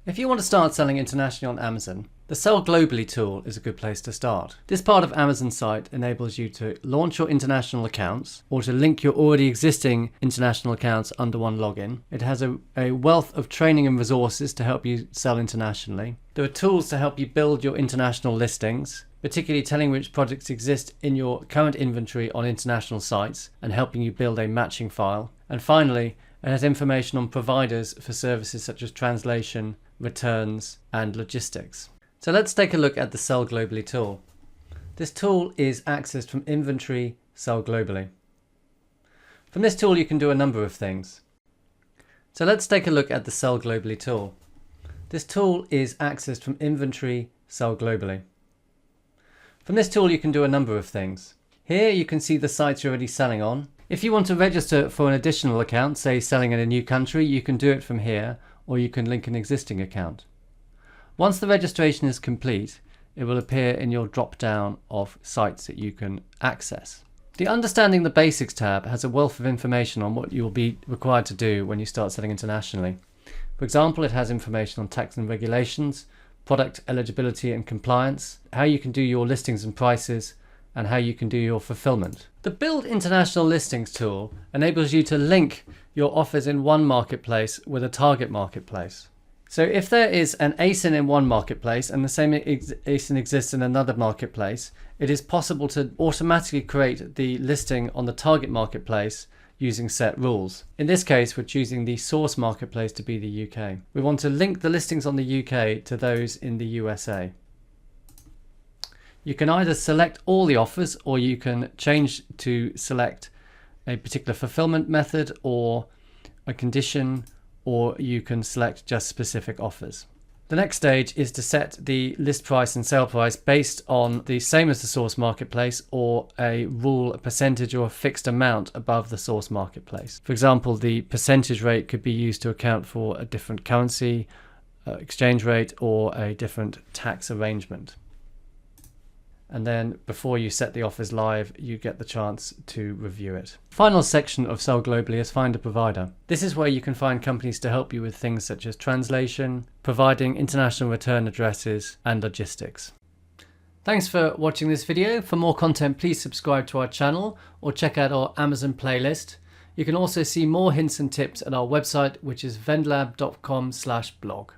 If you want to start selling internationally on Amazon, the Sell Globally tool is a good place to start. This part of Amazon's site enables you to launch your international accounts or to link your already existing international accounts under one login. It has a wealth of training and resources to help you sell internationally. There are tools to help you build your international listings, particularly telling which projects exist in your current inventory on international sites and helping you build a matching file. And finally, it has information on providers for services such as translation, returns, and logistics. So let's take a look at the Sell Globally tool. This tool is accessed from Inventory Sell Globally. From this tool you can do a number of things. So let's take a look at the Sell Globally tool. This tool is accessed from Inventory Sell Globally. From this tool you can do a number of things. Here you can see the sites you're already selling on. If you want to register for an additional account, say selling in a new country, you can do it from here, or you can link an existing account. Once the registration is complete, it will appear in your drop-down of sites that you can access. The Understanding the Basics tab has a wealth of information on what you will be required to do when you start selling internationally. For example, it has information on tax and regulations, product eligibility and compliance, how you can do your listings and prices, and how you can do your fulfillment. The Build International Listings tool enables you to link your offers in one marketplace with a target marketplace. So if there is an ASIN in one marketplace and the same ASIN exists in another marketplace, it is possible to automatically create the listing on the target marketplace using set rules. In this case, we're choosing the source marketplace to be the UK. We want to link the listings on the UK to those in the USA. You can either select all the offers, or you can change to select a particular fulfillment method or a condition, or you can select just specific offers. The next stage is to set the list price and sale price based on the same as the source marketplace, or a rule, a percentage, or a fixed amount above the source marketplace. For example, the percentage rate could be used to account for a different currency, exchange rate, or a different tax arrangement. And then before you set the offers live, you get the chance to review it. Final section of Sell Globally is Find a Provider. This is where you can find companies to help you with things such as translation, providing international return addresses, and logistics. Thanks for watching this video. For more content, please subscribe to our channel or check out our Amazon playlist. You can also see more hints and tips at our website, which is vendlab.com/blog.